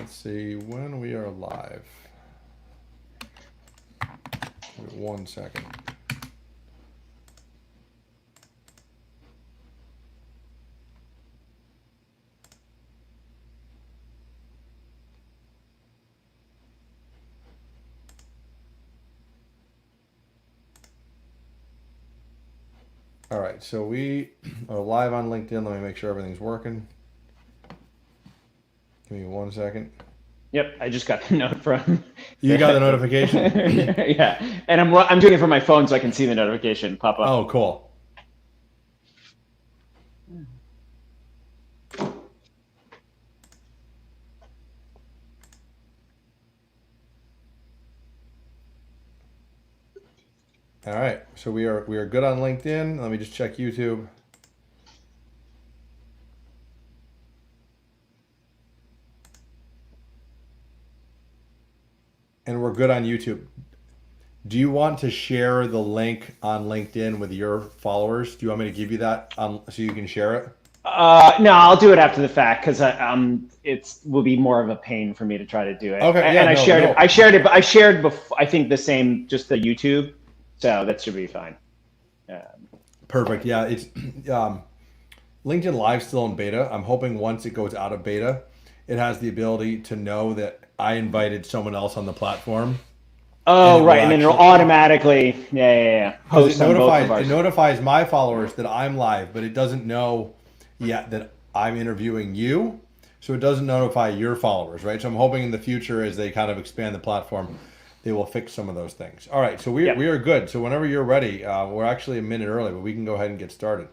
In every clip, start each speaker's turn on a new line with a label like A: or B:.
A: Let's see when we are live. Give it 1 second. All right, so we are live on LinkedIn. Let me make sure everything's working. Give me 1 second.
B: Yep, I just got the note from.
A: You got the notification?
B: Yeah, and I'm doing it from my phone so I can see the notification pop up.
A: Oh, cool. All right, so we are good on LinkedIn. Let me just check YouTube. And we're good on YouTube. Do you want to share the link on LinkedIn with your followers? Do you want me to give you that so you can share it?
B: No, I'll do it after the fact because it will be more of a pain for me to try to do it.
A: Okay, yeah,
B: and
A: I shared
B: it. I shared before. I think the same, just the YouTube, so that should be fine.
A: Perfect. Yeah, it's LinkedIn Live still in beta. I'm hoping once it goes out of beta, it has the ability to know that I invited someone else on the platform.
B: Oh, right, and then it'll automatically,
A: post on both of ours. It notifies my followers that I'm live, but it doesn't know yet that I'm interviewing you, so it doesn't notify your followers, right? So I'm hoping in the future, as they kind of expand the platform, they will fix some of those things. All right, so we are good. So whenever you're ready, we're actually a minute early, but we can go ahead and get started.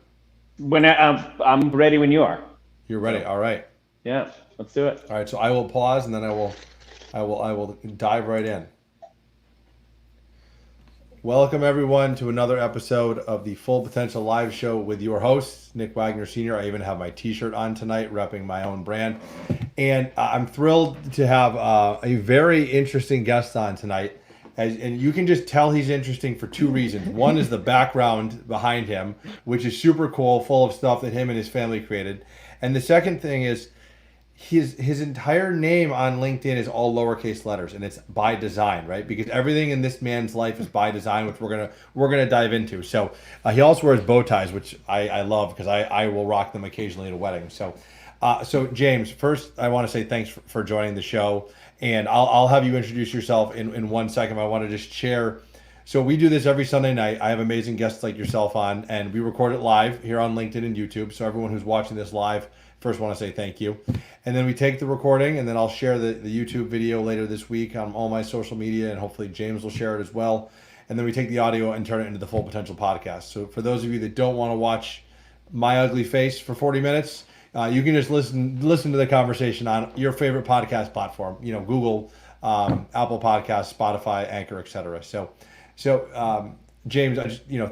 B: When I'm ready when you are.
A: You're ready. All right.
B: Yeah, let's do it.
A: All right, so I will pause and then I will dive right in. Welcome everyone to another episode of the Full Potential Live Show with your host, Nick Wagner Sr. I even have my t-shirt on tonight, repping my own brand. And I'm thrilled to have a very interesting guest on tonight. And you can just tell he's interesting for two reasons. One is the background behind him, which is super cool, full of stuff that him and his family created. And the second thing is his entire name on LinkedIn is all lowercase letters, and it's by design, right? Because everything in this man's life is by design, which we're gonna dive into. So he also wears bow ties, which I love because I will rock them occasionally at a wedding. So James, first I want to say thanks for joining the show, and I'll have you introduce yourself in 1 second. I want to just share. So we do this every Sunday night. I have amazing guests like yourself on, and we record it live here on LinkedIn and YouTube. So everyone who's watching this live, first want to say thank you. And then we take the recording, and then I'll share the YouTube video later this week on all my social media, and hopefully James will share it as well. And then we take the audio and turn it into the Full Potential podcast. So for those of you that don't want to watch my ugly face for 40 minutes, you can just listen to the conversation on your favorite podcast platform. You know, Google, Apple Podcasts, Spotify, Anchor, etc. So James,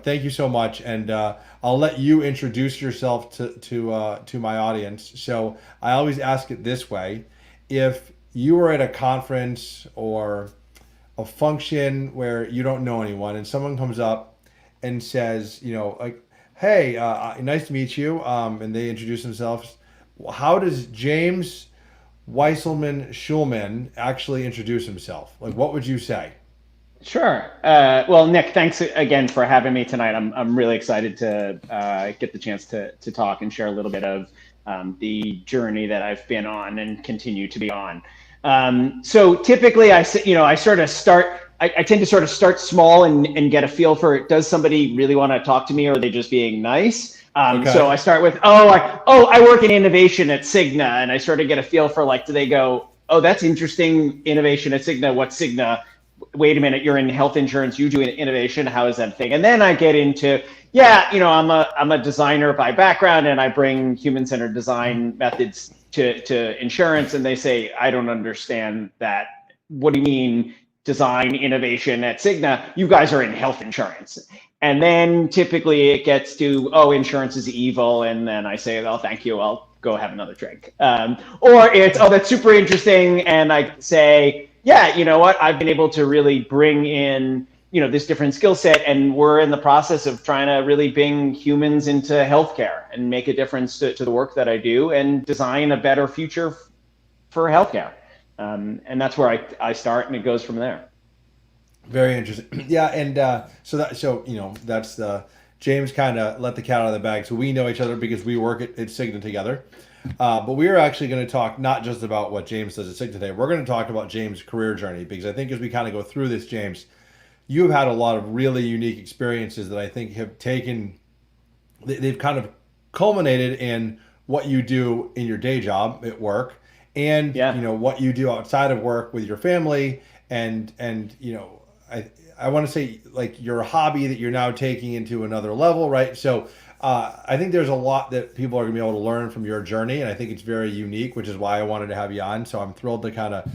A: thank you so much, and I'll let you introduce yourself to my audience. So I always ask it this way: if you were at a conference or a function where you don't know anyone, and someone comes up and says, like, "Hey, nice to meet you," and they introduce themselves, how does James wieselman schulman actually introduce himself? Like, what would you say?
B: Sure. Well, Nick, thanks again for having me tonight. I'm really excited to get the chance to talk and share a little bit of the journey that I've been on and continue to be on. So typically, I tend to sort of start small and get a feel for, does somebody really want to talk to me, or are they just being nice? Okay. So I start with, I work in innovation at Cigna, and I sort of get a feel for, like, do they go, oh, that's interesting, innovation at Cigna, what's Cigna? Wait a minute, you're in health insurance, you do innovation, how is that thing? And then I get into, I'm a designer by background, and I bring human-centered design methods to insurance, and they say, I don't understand that. What do you mean design innovation at Cigna? You guys are in health insurance. And then typically it gets to, insurance is evil, and then I say, oh, thank you, I'll go have another drink. Or it's, that's super interesting, and I say, yeah, you know what? I've been able to really bring in, this different skill set, and we're in the process of trying to really bring humans into healthcare and make a difference to the work that I do and design a better future for healthcare. And that's where I start, and it goes from there.
A: Very interesting. Yeah, and that's the James kind of let the cat out of the bag. So we know each other because we work at Cigna together. But we are actually going to talk not just about what James does at Cigna today. We're going to talk about James' career journey, because I think as we kind of go through this, James, you've had a lot of really unique experiences that I think have they've kind of culminated in what you do in your day job at work, and
B: Yeah.
A: what you do outside of work with your family, and I want to say, like, your hobby that you're now taking into another level, right? So I think there's a lot that people are going to be able to learn from your journey, and I think it's very unique, which is why I wanted to have you on. So I'm thrilled to kind of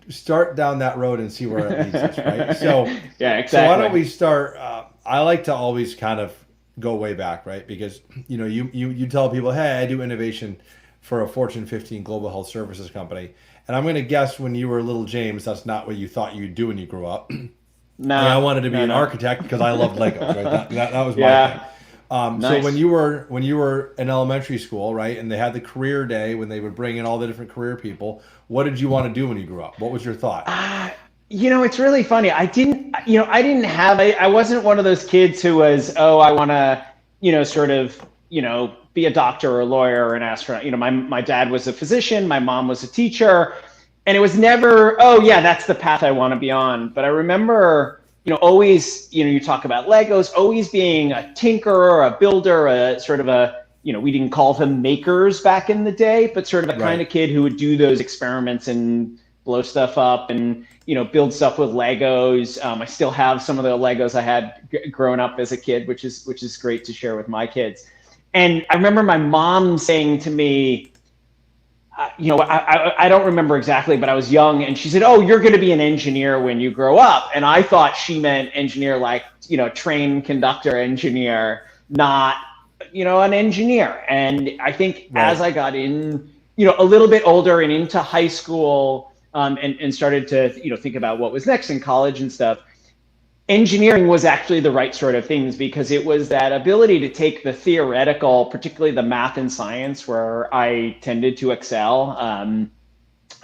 A: start down that road and see where it leads us, right? So
B: Yeah, exactly.
A: So why don't we start? I like to always kind of go way back, right? Because you tell people, hey, I do innovation for a Fortune 15 global health services company, and I'm going to guess when you were little James, that's not what you thought you'd do when you grew up.
B: No,
A: I wanted to be an
B: no.
A: architect because I loved Legos, right? That was my
B: Yeah.
A: thing.
B: Nice.
A: So when you were in elementary school, right, and they had the career day when they would bring in all the different career people, what did you want to do when you grew up? What was your thought?
B: It's really funny. I wasn't one of those kids who was, oh, I want to, sort of, be a doctor or a lawyer or an astronaut. My dad was a physician, my mom was a teacher, and it was never, oh yeah, that's the path I want to be on. But I remember, always, you talk about Legos, always being a tinkerer, a builder, a sort of a, we didn't call them makers back in the day, but sort of a kind of kid who would do those experiments and blow stuff up and, build stuff with Legos. I still have some of the Legos I had growing up as a kid, which is great to share with my kids. And I remember my mom saying to me, I don't remember exactly, but I was young, and she said, oh, you're going to be an engineer when you grow up. And I thought she meant engineer like, train conductor engineer, not, an engineer. And I think as I got in, a little bit older and into high school, and started to, think about what was next in college and stuff, engineering was actually the right sort of things, because it was that ability to take the theoretical, particularly the math and science, where I tended to excel. I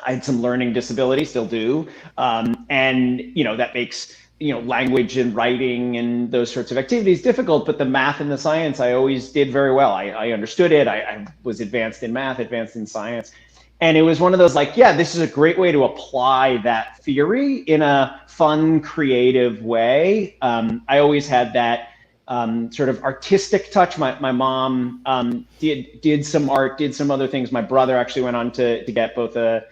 B: had some learning disability, still do. And, that makes, language and writing and those sorts of activities difficult, but the math and the science, I always did very well. I understood it. I was advanced in math, advanced in science. And it was one of those, like, yeah, this is a great way to apply that theory in a fun, creative way. I always had that sort of artistic touch. My mom did some art, did some other things. My brother actually went on to get both a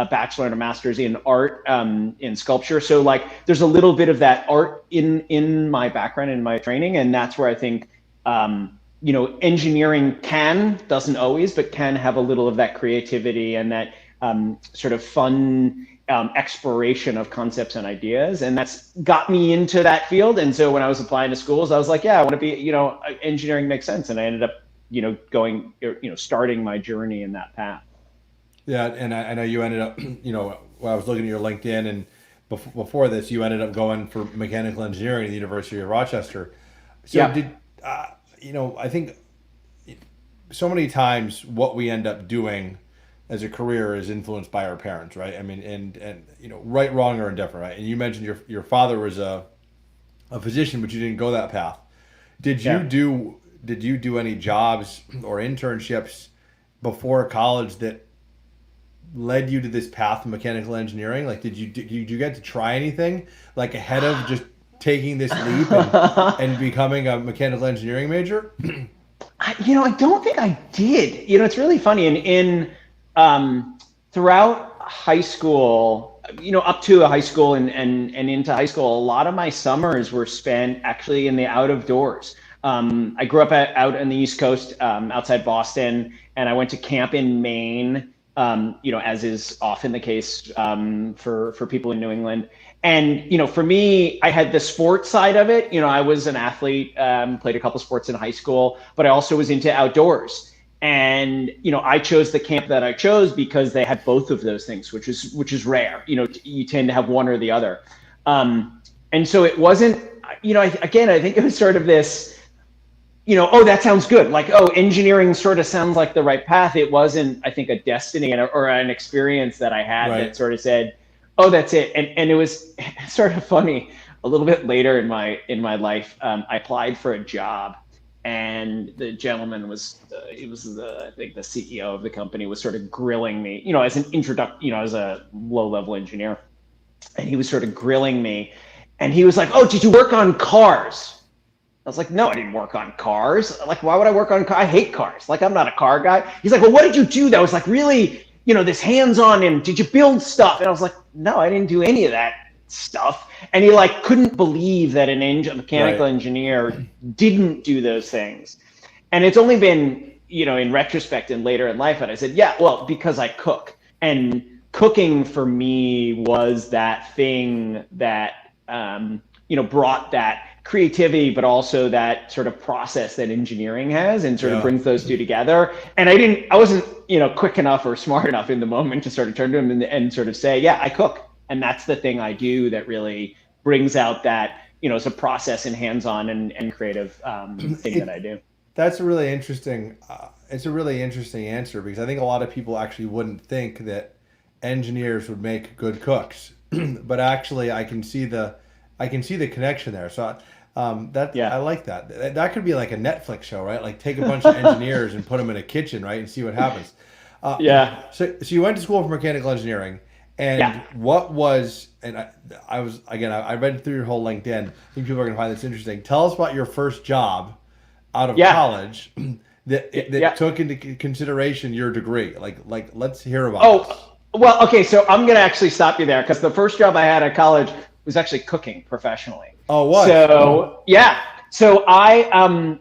B: bachelor and a master's in art, in sculpture. So, like, there's a little bit of that art in my background, in my training, and that's where I think engineering doesn't always, but can have a little of that creativity and that sort of fun exploration of concepts and ideas. And that's got me into that field. And so when I was applying to schools, I was like, yeah, I want to be, engineering makes sense. And I ended up, going, starting my journey in that path.
A: Yeah. And I know you ended up, when I was looking at your LinkedIn, and before this, you ended up going for mechanical engineering at the University of Rochester. So I think so many times what we end up doing as a career is influenced by our parents, right? I mean, and right, wrong, or indifferent, right? And you mentioned your father was a physician, but you didn't go that path. Did you do any jobs or internships before college that led you to this path of mechanical engineering? Like, did you get to try anything, like, ahead of just taking this leap and becoming a mechanical engineering major?
B: I don't think I did. It's really funny. In throughout high school, up to high school and into high school, a lot of my summers were spent actually in the out of doors. I grew up out on the East Coast, outside Boston, and I went to camp in Maine, as is often the case for people in New England. And, for me, I had the sports side of it. I was an athlete, played a couple sports in high school, but I also was into outdoors. And, I chose the camp that I chose because they had both of those things, which is rare. You tend to have one or the other. And so it wasn't, I think it was sort of this, oh, that sounds good. Like, oh, engineering sort of sounds like the right path. It wasn't, I think, a destiny or an experience that I had
A: Right.
B: that sort of said, oh, that's it. And it was sort of funny. A little bit later in my life, I applied for a job, and the gentleman he was I think the CEO of the company was sort of grilling me, as an as a low level engineer, and he was sort of grilling me, and he was like, "Oh, did you work on cars?" I was like, no, I didn't work on cars. Like, why would I work on cars? I hate cars. Like, I'm not a car guy. He's like, well, what did you do that was like really, this hands-on, and did you build stuff? And I was like, no, I didn't do any of that stuff. And he like couldn't believe that a mechanical engineer didn't do those things. And it's only been, in retrospect and later in life that I said, yeah, well, because I cook. And cooking for me was that thing that, brought that creativity, but also that sort of process that engineering has, and sort of brings those two together. And I wasn't, quick enough or smart enough in the moment to sort of turn to him and sort of say, yeah, I cook. And that's the thing I do that really brings out that, it's a process and hands-on and creative thing that I do.
A: That's a really interesting, it's a really interesting answer, because I think a lot of people actually wouldn't think that engineers would make good cooks, but actually I can see the connection there. So I like that. That could be like a Netflix show, right? Like take a bunch of engineers and put them in a kitchen, right, and see what happens. So you went to school for mechanical engineering, and what was? And I read through your whole LinkedIn. I think people are going to find this interesting. Tell us about your first job out of college that took into consideration your degree. Like let's hear about this.
B: Well, okay. So I'm going to actually stop you there, because the first job I had at college was actually cooking professionally.
A: Oh, what?
B: So so I'm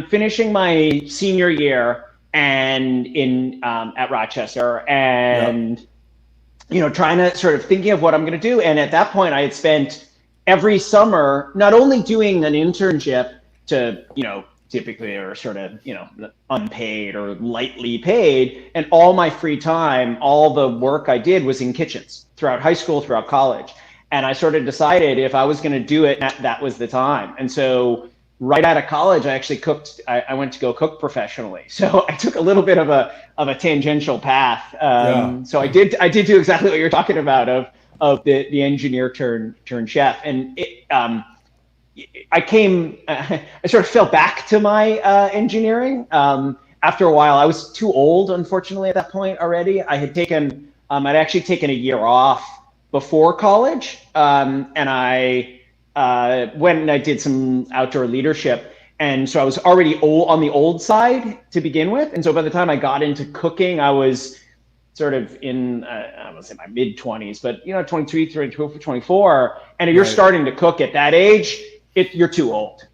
B: finishing my senior year and at Rochester, and trying to sort of thinking of what I'm going to do. And at that point, I had spent every summer not only doing an internship to typically are sort of unpaid or lightly paid, and all my free time, all the work I did was in kitchens throughout high school, throughout college. And I sort of decided if I was going to do it, that was the time. And so right out of college, I actually cooked. I went to go cook professionally. So I took a little bit of a tangential path. So I did do exactly what you're talking about of the engineer turn chef. And I sort of fell back to my engineering. After a while, I was too old, unfortunately, at that point already. I'd actually taken a year off before college, and I went and I did some outdoor leadership, and so I was already on the old side to begin with. And so by the time I got into cooking, I was sort of in I would say my mid 20s, but 23, 22, 24. And if you're starting to cook at that age, you're too old.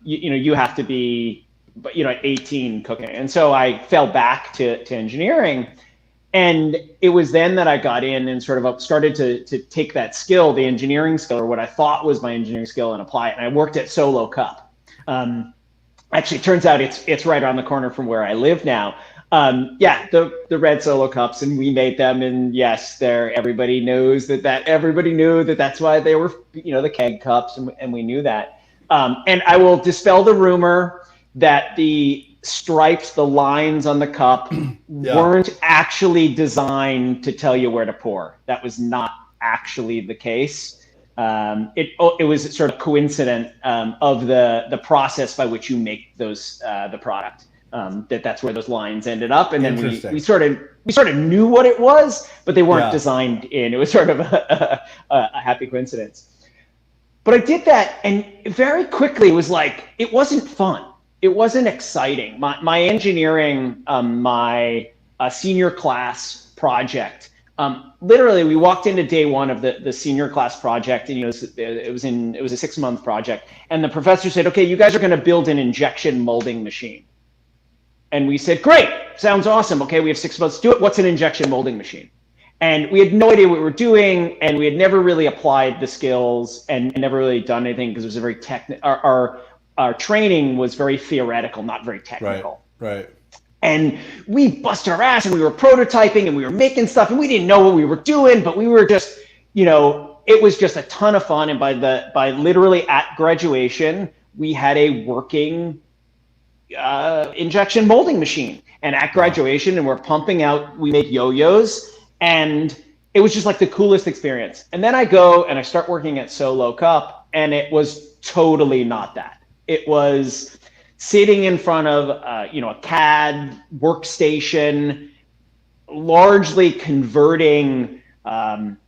B: You have to be, at 18 cooking. And so I fell back to engineering. And it was then that I got in and sort of started to take that skill, the engineering skill, or what I thought was my engineering skill, and apply it. And I worked at Solo Cup. Actually, it turns out it's right around the corner from where I live now. The red Solo Cups, and we made them. And yes, everybody knows that everybody knew that's why they were, the keg cups, and we knew that. And I will dispel the rumor that the stripes, the lines on the cup weren't actually designed to tell you where to pour. That was not actually the case. It was sort of coincident of the process by which you make those the product. That's where those lines ended up, and then we sort of knew what it was, but they weren't designed in. It was sort of a happy coincidence. But I did that, and very quickly it was like it wasn't fun. It wasn't exciting. My engineering, my senior class project, literally we walked into day one of the senior class project, and it was a 6-month project, and the professor said, okay, you guys are going to build an injection molding machine. And we said, great, sounds awesome. Okay, we have 6 months to do it. What's an injection molding machine? And we had no idea what we were doing, and we had never really applied the skills and never really done anything, because it was a very our training was very theoretical, not very technical.
A: Right.
B: And we bust our ass, and we were prototyping, and we were making stuff, and we didn't know what we were doing, but we were just, it was just a ton of fun. And by literally at graduation, we had a working injection molding machine. And at graduation, and we're pumping out, we make yo-yos, and it was just like the coolest experience. And then I go and I start working at Solo Cup, and it was totally not that. It was sitting in front of a CAD workstation, largely converting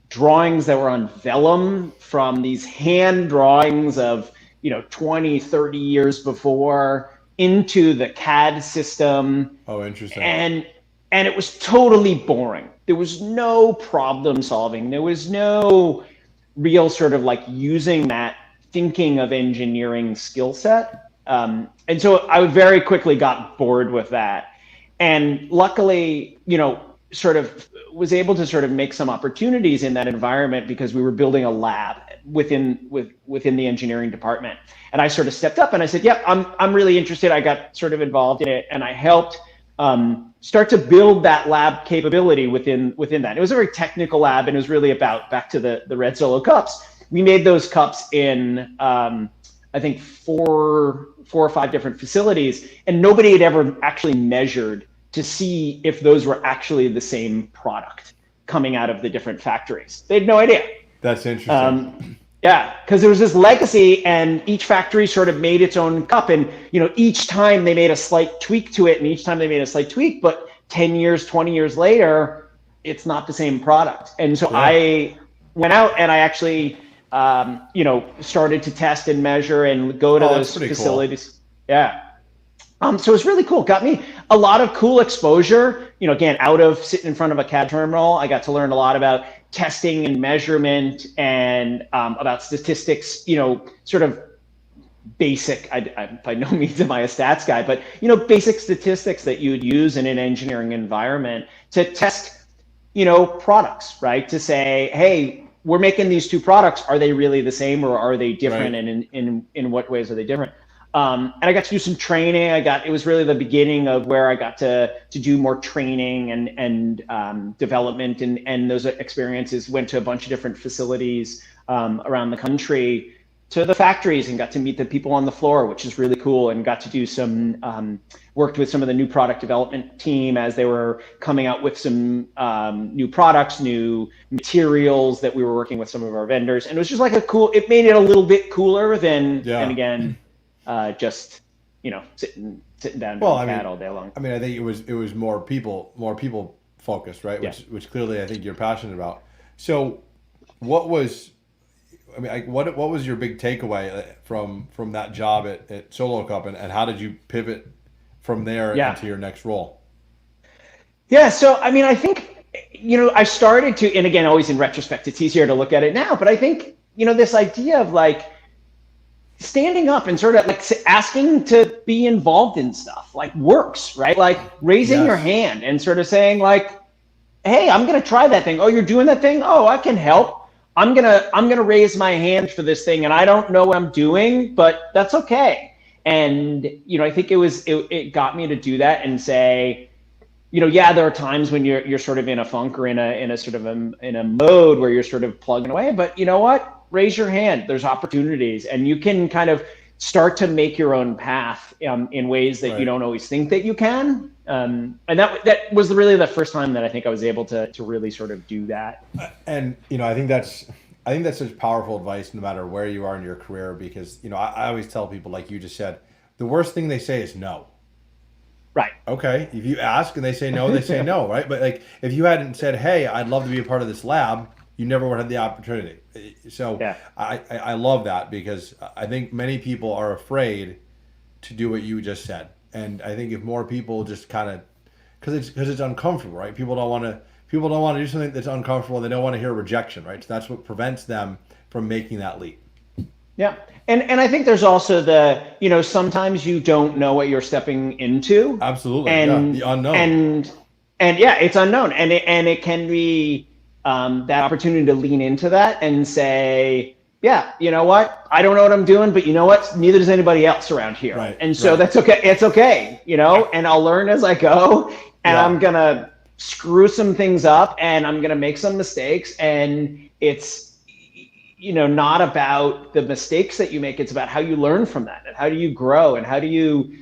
B: drawings that were on vellum from these hand drawings of 20, 30 years before into the CAD system.
A: Oh, interesting.
B: And it was totally boring. There was no problem solving. There was no real sort of like using that thinking of engineering skill set. And so I very quickly got bored with that. And luckily, sort of was able to sort of make some opportunities in that environment because we were building a lab within the engineering department. And I sort of stepped up and I said, yep, I'm really interested. I got sort of involved in it, and I helped start to build that lab capability within that. It was a very technical lab, and it was really about, back to the red Solo cups. We made those cups in I think four or five different facilities, and nobody had ever actually measured to see if those were actually the same product coming out of the different factories. They had no idea.
A: That's interesting.
B: Yeah, because there was this legacy, and each factory sort of made its own cup, and each time they made a slight tweak to it, and each time they made a slight tweak, but 10 years, 20 years later, it's not the same product. And so I went out and I actually started to test and measure and go to those facilities. Cool. Yeah. So it's really cool. Got me a lot of cool exposure, again, out of sitting in front of a CAD terminal. I got to learn a lot about testing and measurement and about statistics, sort of basic, I by no means am I a stats guy, but, basic statistics that you would use in an engineering environment to test, products, right? To say, hey, we're making these two products. Are they really the same, or are they different? Right. And in what ways are they different? And I got to do some training. It was really the beginning of where I got to do more training and development, and those experiences went to a bunch of different facilities around the country, to the factories, and got to meet the people on the floor, which is really cool, and got to do some worked with some of the new product development team as they were coming out with some new products, new materials that we were working with some of our vendors. And it was just like it made it a little bit cooler than, and again, just sitting down doing CAD all day long.
A: I mean, I think it was more people focused, right?
B: Yeah.
A: Which clearly I think you're passionate about. So, what was your big takeaway from that job at Solo Cup, and how did you pivot from there into your next role?
B: Yeah, so I mean, I think I started to, and again, always in retrospect, it's easier to look at it now, but I think this idea of like standing up and sort of like asking to be involved in stuff like works, right? Like raising your hand and sort of saying like, hey, I'm going to try that thing. Oh, you're doing that thing? Oh, I can help. I'm going to raise my hand for this thing, and I don't know what I'm doing, but that's okay. And, I think it got me to do that and say, there are times when you're sort of in a funk or in a sort of in a mode where you're sort of plugging away, but you know what? Raise your hand. There's opportunities, and you can kind of start to make your own path in ways that you don't always think that you can. And that was really the first time that I think I was able to really sort of do that.
A: And I think that's such powerful advice, no matter where you are in your career, because I always tell people, like you just said, the worst thing they say is no.
B: Right.
A: Okay. If you ask and they say no, they say no, right? But like if you hadn't said, hey, I'd love to be a part of this lab, you never would have the opportunity. So I love that, because I think many people are afraid to do what you just said. And I think if more people just kind of, because it's uncomfortable, right? People don't want to do something that's uncomfortable. They don't want to hear rejection, right? So that's what prevents them from making that leap.
B: Yeah. And I think there's also the, sometimes you don't know what you're stepping into.
A: Absolutely. And the unknown.
B: And it's unknown. And it can be that opportunity to lean into that and say, yeah, you know what? I don't know what I'm doing, but you know what? Neither does anybody else around here.
A: Right,
B: and so that's okay. It's okay, and I'll learn as I go, and I'm going to screw some things up, and I'm going to make some mistakes, and it's, not about the mistakes that you make. It's about how you learn from that, and how do you grow, and how do you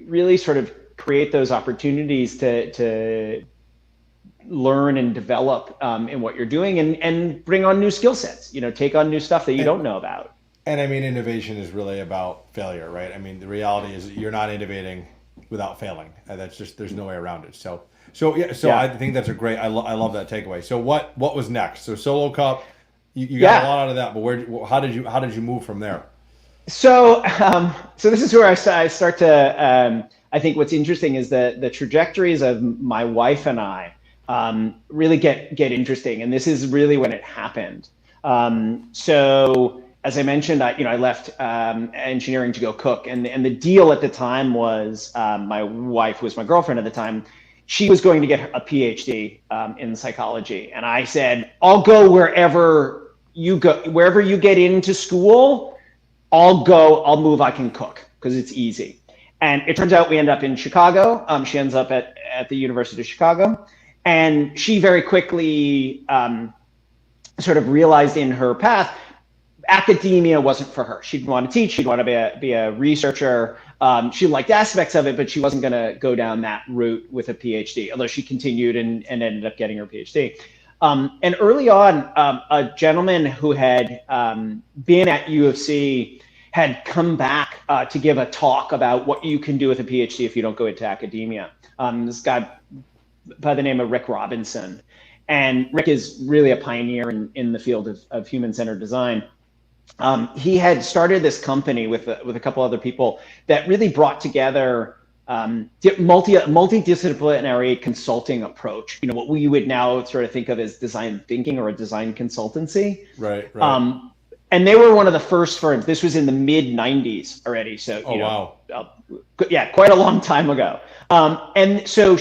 B: really sort of create those opportunities to learn and develop in what you're doing, and bring on new skill sets, take on new stuff that you don't know about.
A: And I mean, innovation is really about failure, right? I mean, the reality is you're not innovating without failing. That's just, there's no way around it. So I think that's a great, I love that takeaway. So what was next? So Solo Cup, you got a lot out of that, but how did you move from there?
B: So this is where I start to, I think what's interesting is the trajectories of my wife and I really get interesting. And this is really when it happened. So as I mentioned, I left engineering to go cook, and the deal at the time was, my wife was my girlfriend at the time. She was going to get a PhD in psychology, and I said, "I'll go wherever you go, wherever you get into school. I'll go. I'll move. I can cook because it's easy." And it turns out we end up in Chicago. She ends up at the University of Chicago, and she very quickly sort of realized in her path, academia wasn't for her. She didn't want to teach. She'd want to be a researcher. She liked aspects of it, but she wasn't going to go down that route with a PhD, although she continued and ended up getting her PhD. And early on, a gentleman who had been at U of C had come back to give a talk about what you can do with a PhD if you don't go into academia. This guy by the name of Rick Robinson. And Rick is really a pioneer in the field of human-centered design. He had started this company with a couple other people that really brought together multidisciplinary consulting approach. What we would now sort of think of as design thinking or a design consultancy.
A: Right.
B: And they were one of the first firms. This was in the mid '90s already. So
A: wow.
B: Quite a long time ago. And so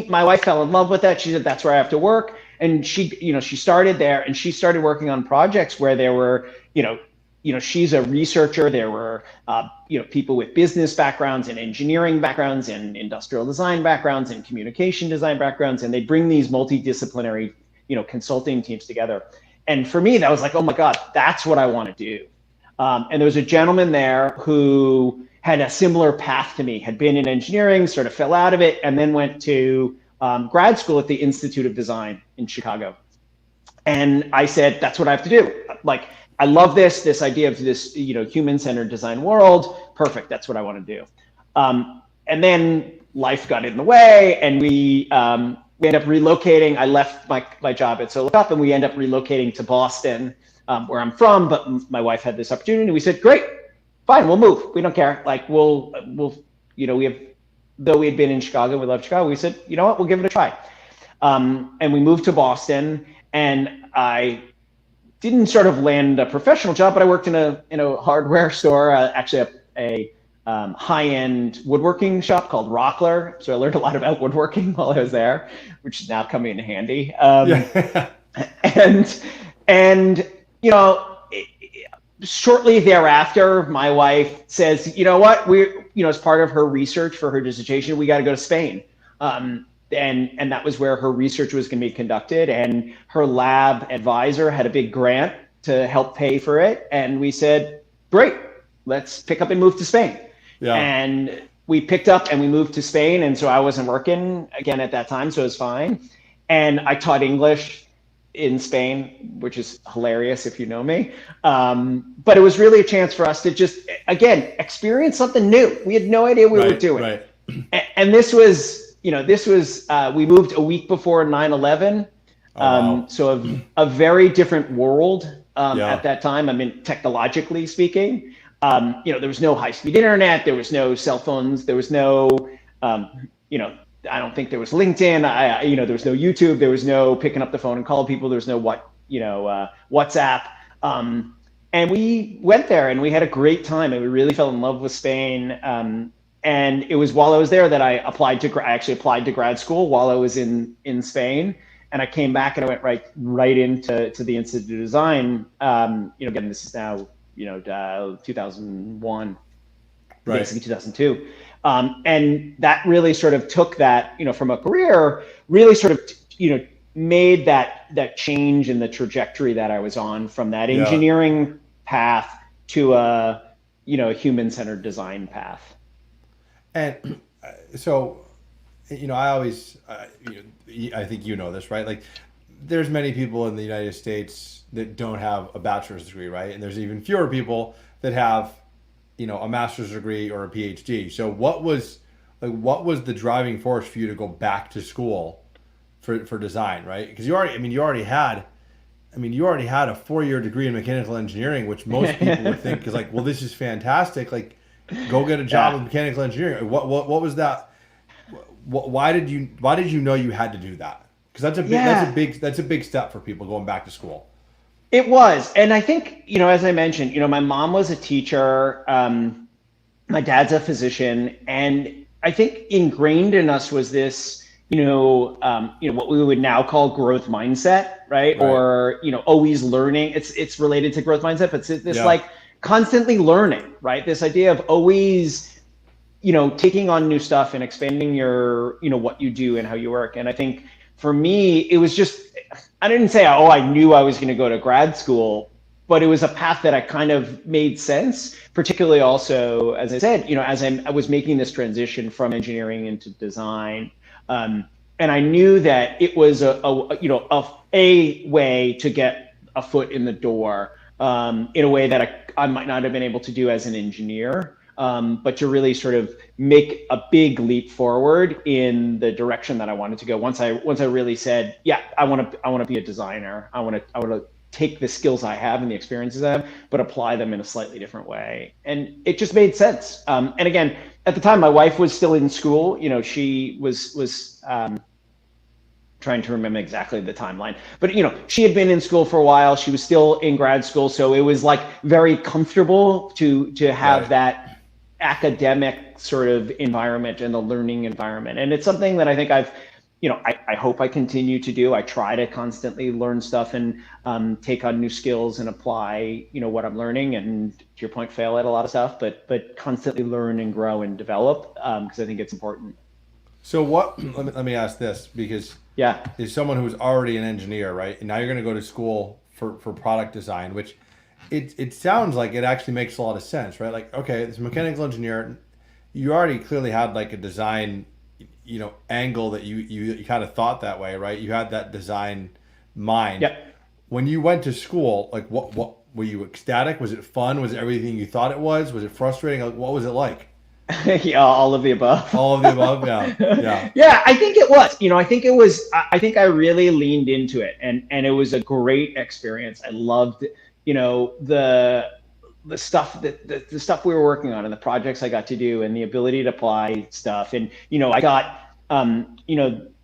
B: my wife fell in love with that. She said, "That's where I have to work." And she started there, and she started working on projects where there were, she's a researcher. There were, people with business backgrounds and engineering backgrounds and industrial design backgrounds and communication design backgrounds. And they bring these multidisciplinary, consulting teams together. And for me, that was like, oh my God, that's what I want to do. And there was a gentleman there who had a similar path to me, had been in engineering, sort of fell out of it, and then went to grad school at the Institute of Design in Chicago. And I said, that's what I have to do. Like, I love this idea of this, human-centered design world. Perfect. That's what I want to do. And then life got in the way, and we ended up relocating. I left my job at Solo Cup, and we ended up relocating to Boston, where I'm from. But my wife had this opportunity. We said, great, fine, we'll move. We don't care. Like, we'll though we had been in Chicago, we loved Chicago. We said, you know what, we'll give it a try. And we moved to Boston, and I didn't sort of land a professional job, but I worked in a hardware store, actually a high-end woodworking shop called Rockler. So I learned a lot about woodworking while I was there, which is now coming in handy. And shortly thereafter, my wife says, you know what, as part of her research for her dissertation, we got to go to Spain. And that was where her research was going to be conducted. And her lab advisor had a big grant to help pay for it. And we said, great, let's pick up and move to Spain. Yeah. And we picked up and we moved to Spain. And so I wasn't working again at that time, so it was fine. And I taught English in Spain, which is hilarious if you know me. But it was really a chance for us to just, again, experience something new. We had no idea what we were doing. Right. And this was, we moved a week before 9/11. Wow. So a very different world at that time. I mean, technologically speaking, there was no high-speed internet. There was no cell phones. There was no, I don't think there was LinkedIn. There was no YouTube. There was no picking up the phone and call people. There was no WhatsApp. And we went there and we had a great time, and we really fell in love with Spain. And it was while I was there that I actually applied to grad school while I was in Spain. And I came back and I went right into the Institute of Design. Again, this is now 2001, right. Basically 2002. And that really sort of took that, from a career, really sort of, made that change in the trajectory that I was on from that
A: Yeah.
B: engineering path to a human-centered design path.
A: And so, I always, I think you know this, right? Like, there's many people in the United States that don't have a bachelor's degree, right? And there's even fewer people that have, a master's degree or a PhD. So what was the driving force for you to go back to school for design, right? Because you already had a 4-year degree in mechanical engineering, which most people would think is like, well, this is fantastic. Like, go get a job in
B: Yeah.
A: mechanical engineering. What was that? Why did you know you had to do that? Because
B: Yeah.
A: that's a big step for people going back to school.
B: It was. And I think, as I mentioned, my mom was a teacher. My dad's a physician. And I think ingrained in us was this, what we would now call growth mindset, right?
A: Right.
B: Or, always learning. It's related to growth mindset, but it's this
A: Yeah.
B: like constantly learning, right? This idea of always taking on new stuff and expanding your, what you do and how you work. And I think for me, it was just, I didn't say, oh, I knew I was going to go to grad school, but it was a path that I kind of made sense, particularly also, as I said, as I was making this transition from engineering into design. And I knew that it was a way to get a foot in the door in a way that I might not have been able to do as an engineer. But to really sort of make a big leap forward in the direction that I wanted to go. Once I really said, yeah, I want to be a designer. I want to take the skills I have and the experiences I have, but apply them in a slightly different way. And it just made sense. And again, at the time, my wife was still in school. She was trying to remember exactly the timeline, but she had been in school for a while. She was still in grad school, so it was like very comfortable to have
A: Right.
B: that academic sort of environment and the learning environment. And it's something that I think I hope I continue to do. I try to constantly learn stuff and take on new skills and apply, what I'm learning. And to your point, fail at a lot of stuff, but constantly learn and grow and develop because I think it's important.
A: So let me ask this, because
B: Yeah.
A: is someone who's already an engineer, right? And now you're going to go to school for product design, which it sounds like it actually makes a lot of sense, right? Like, okay, this mechanical engineer, you already clearly had like a design, angle that you kind of thought that way, right? You had that design mind.
B: Yep.
A: When you went to school, like what were you ecstatic? Was it fun? Was it everything you thought it was? Was it frustrating? Like, what was it like?
B: Yeah, all of the above.
A: All of the above, yeah, yeah,
B: Yeah, I think it was. I think it was. I think I really leaned into it, and it was a great experience. I loved, the stuff the stuff we were working on and the projects I got to do and the ability to apply stuff. And I got,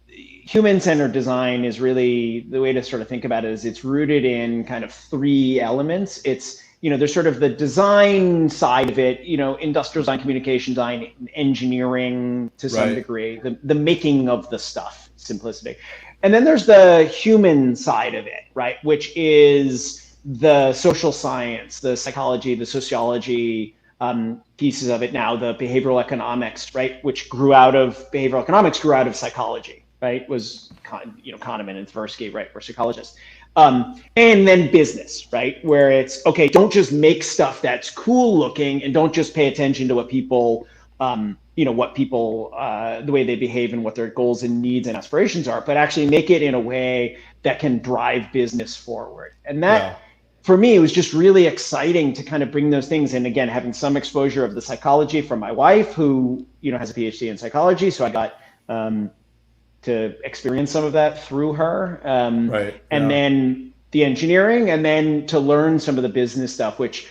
B: human-centered design is really the way to sort of think about it. Is it's rooted in kind of three elements. It's there's sort of the design side of it, industrial design, communication design, engineering to some
A: right,
B: degree, the making of the stuff, simplicity. And then there's the human side of it, right? Which is the social science, the psychology, the sociology pieces of it now, the behavioral economics, right? Which grew out of behavioral economics, grew out of psychology, right? Was, Kahneman and Tversky, right? Were psychologists. And then business, right? Where it's, okay, don't just make stuff that's cool looking and don't just pay attention to what people, the way they behave and what their goals and needs and aspirations are, but actually make it in a way that can drive business forward. And
A: yeah,
B: that, for me, it was just really exciting to kind of bring those things. And again, having some exposure of the psychology from my wife, who, has a PhD in psychology. So I got, to experience some of that through her,
A: right,
B: and
A: yeah.
B: then the engineering, and then to learn some of the business stuff, which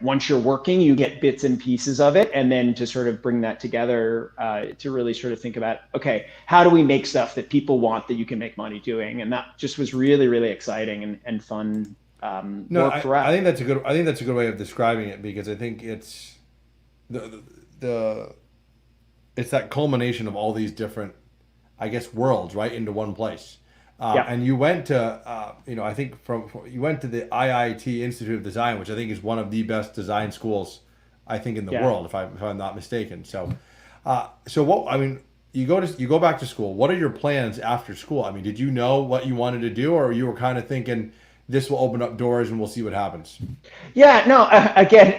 B: once you're working, you get bits and pieces of it, and then to sort of bring that together to really sort of think about, okay, how do we make stuff that people want that you can make money doing? And that just was really, really exciting and fun
A: No,
B: work
A: I
B: throughout.
A: think that's a good. I think that's a good way of describing it, because I think the it's that culmination of all these different, I guess, worlds right into one place.
B: Yeah,
A: And you went to, I think you went to the IIT Institute of Design, which I think is one of the best design schools, I think, in the
B: yeah.
A: world, if I'm not mistaken. So what I mean, you go back to school. What are your plans after school? I mean, did you know what you wanted to do, or you were kind of thinking this will open up doors and we'll see what happens?
B: Yeah, no, again,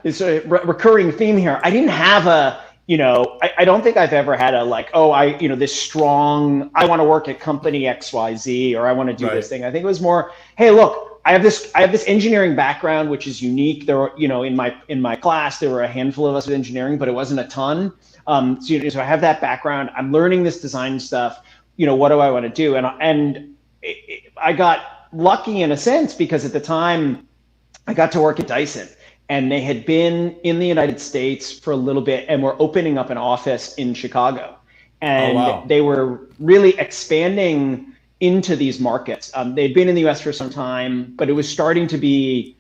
B: it's a recurring theme here. I didn't have I don't think I've ever had a like, oh, this strong, I want to work at company XYZ or I want to do this thing. I think it was more, hey, look, I have this engineering background, which is unique. There were, in my class, there were a handful of us with engineering, but it wasn't a ton. So I have that background. I'm learning this design stuff. What do I want to do? I got lucky in a sense because at the time I got to work at Dyson and they had been in the United States for a little bit and were opening up an office in Chicago. And They were really expanding into these markets. They'd been in the US for some time, but it was starting to be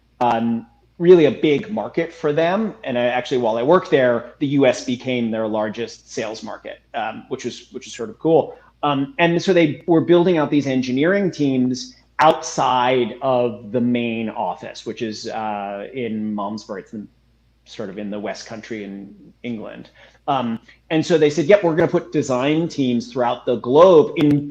B: really a big market for them. And actually, while I worked there, the US became their largest sales market, which was sort of cool. And so they were building out these engineering teams outside of the main office, which is in Malmesbury. It's sort of in the West Country in England. And so they said, yep, we're going to put design teams throughout the globe in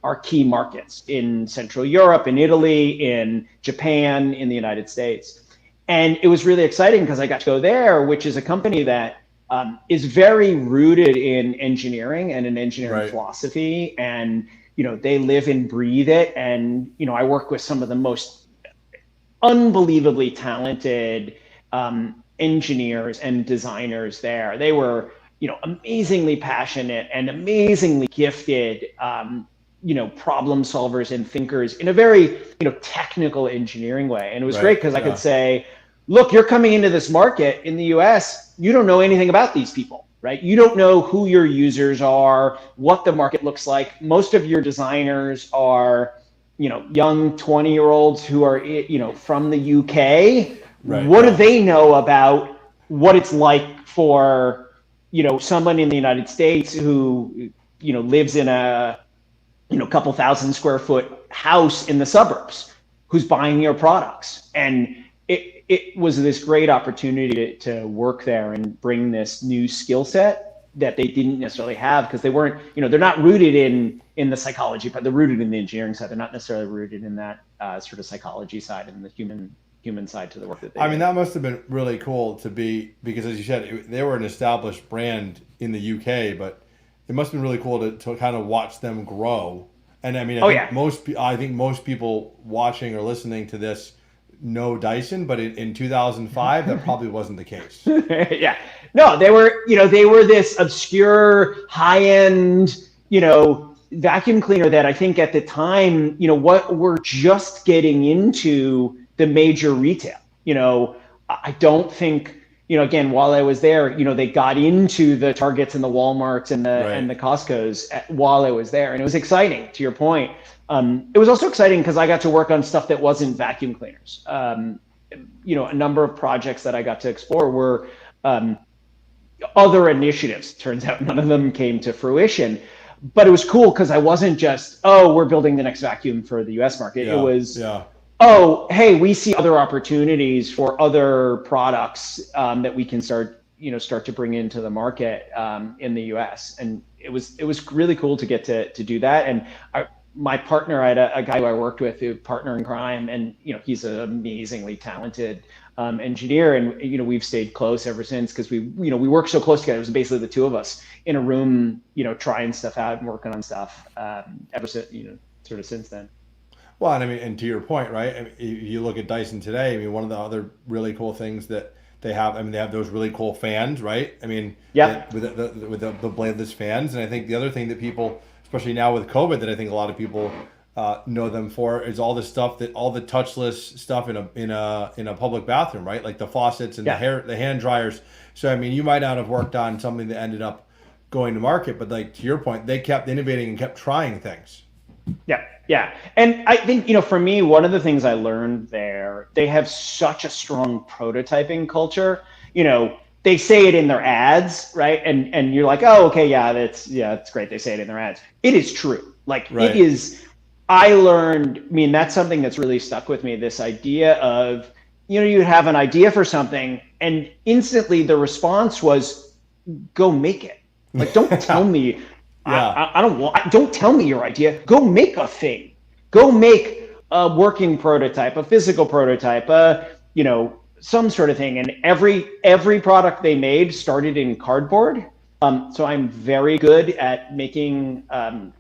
B: our key markets in Central Europe, in Italy, in Japan, in the United States. And it was really exciting because I got to go there, which is a company that is very rooted in engineering and in engineering philosophy. And they live and breathe it. And, I work with some of the most unbelievably talented engineers and designers there. They were, amazingly passionate and amazingly gifted, problem solvers and thinkers in a very, technical engineering way. And it was great because I could say, look, you're coming into this market in the US, you don't know anything about these people. Right? You don't know who your users are, what the market looks like. Most of your designers are, young 20-year-olds who are, from the UK. What do they know about what it's like for, someone in the United States who, lives in a, couple thousand square foot house in the suburbs who's buying your products? And it was this great opportunity to work there and bring this new skill set that they didn't necessarily have because they weren't, they're not rooted in the psychology, but they're rooted in the engineering side. They're not necessarily rooted in that sort of psychology side and the human side to the work that they do.
A: That must have been really cool to be, because as you said, they were an established brand in the UK, but it must have been really cool to kind of watch them grow. And I think most people watching or listening to this know Dyson, but in 2005 that probably wasn't the case.
B: Yeah, no, they were this obscure high-end vacuum cleaner that I think at the time what we're just getting into the major retail. I don't think again, while I was there, they got into the Targets and the Walmarts and the Costcos while I was there, and it was exciting. To your point. It was also exciting because I got to work on stuff that wasn't vacuum cleaners. A number of projects that I got to explore were other initiatives. Turns out none of them came to fruition, but it was cool because I wasn't just, we're building the next vacuum for the US market. It was, hey, we see other opportunities for other products that we can start to bring into the market in the US. And it was really cool to get to do that. And my partner, I had a guy who I worked with, a partner in crime, and he's an amazingly talented engineer, and we have stayed close ever since because we worked so close together. It was basically the two of us in a room, trying stuff out and working on stuff ever since, sort of since then.
A: Well, and to your point, right? If you look at Dyson today, one of the other really cool things that they have, they have those really cool fans, right? With the bladeless fans, and I think the other thing that people, especially now with COVID, that I think a lot of people know them for is all the stuff all the touchless stuff in a public bathroom, right? Like the faucets and the hand dryers. So you might not have worked on something that ended up going to market, but like to your point, they kept innovating and kept trying things.
B: Yeah. And I think, for me, one of the things I learned there, they have such a strong prototyping culture. They say it in their ads, right? And you're like, oh, okay, it's great. They say it in their ads. It is true. It is. I learned. That's something that's really stuck with me. This idea of, you have an idea for something, and instantly the response was, go make it. Like, don't tell me,
A: Yeah.
B: I don't want, don't tell me your idea. Go make a thing. Go make a working prototype, a physical prototype, some sort of thing. And every product they made started in cardboard. So I'm very good at making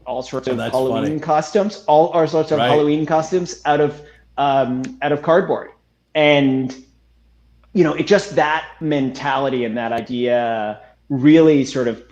B: all sorts
A: Oh,
B: of
A: that's funny.
B: Halloween costumes, all sorts of
A: Right.
B: Halloween costumes out of cardboard. And it just, that mentality and that idea really sort of,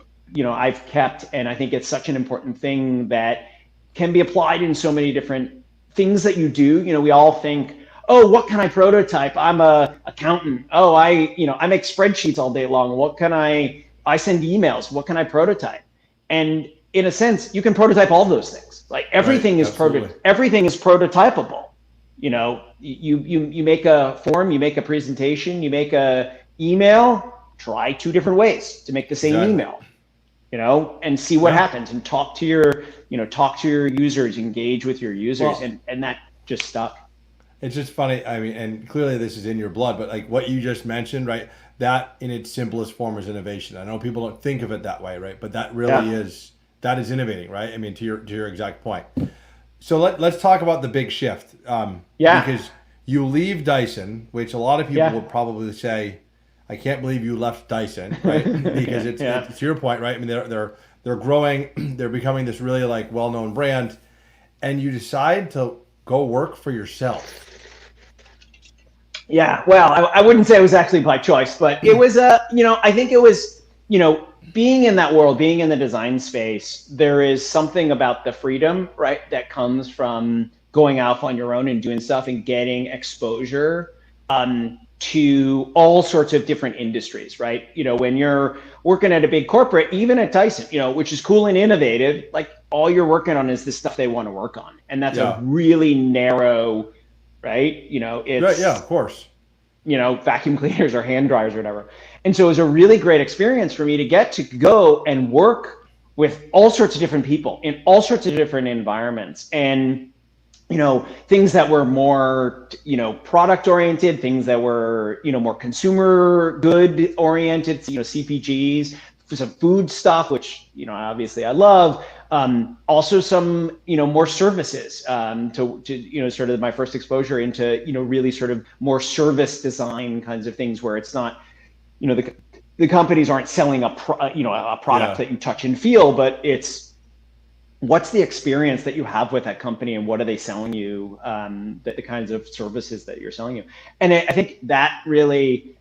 B: I've kept, and I think it's such an important thing that can be applied in so many different things that you do. We all think, oh, what can I prototype? I'm a accountant. Oh, I make spreadsheets all day long. What can I send emails. What can I prototype? And in a sense, you can prototype all those things. Like,
A: Right.
B: everything is
A: Absolutely.
B: everything is prototypable. You make a form, you make a presentation, you make a email. Try two different ways to make the same
A: Exactly.
B: email, and see what
A: Yeah.
B: happens, and talk to your users, engage with your users,
A: Well,
B: and that just stuck.
A: it's just funny. I mean, and clearly this is in your blood, but like what you just mentioned, right? That in its simplest form is innovation. I know people don't think of it that way, right? But that really
B: Yeah,
A: is, that is innovating, right? I mean, to your exact point. So let's talk about the big shift,
B: yeah,
A: because you leave Dyson, which a lot of people
B: yeah,
A: would probably say, "I can't believe you left Dyson," right? Because
B: yeah, yeah.
A: it's to your point, right? I mean, they're growing, they're becoming this really like well known brand, and you decide to go work for yourself.
B: Yeah, well, I wouldn't say it was actually by choice, but it was I think it was, being in that world, being in the design space, there is something about the freedom, right, that comes from going off on your own and doing stuff and getting exposure to all sorts of different industries, right? When you're working at a big corporate, even at Tyson, which is cool and innovative, like, all you're working on is the stuff they want to work on. And that's a
A: Yeah,
B: really narrow, right?
A: right. Yeah, of
B: It's
A: course.
B: vacuum cleaners or hand dryers or whatever. And so it was a really great experience for me to get to go and work with all sorts of different people in all sorts of different environments. And things that were more product oriented, things that were more consumer good oriented, CPGs, some food stuff, which obviously I love. Also some more services, to sort of my first exposure into really sort of more service design kinds of things, where it's not the companies aren't selling a product
A: Yeah.
B: that you touch and feel, but it's what's the experience that you have with that company, and what are they selling you, the kinds of services that you're selling you. And I think that really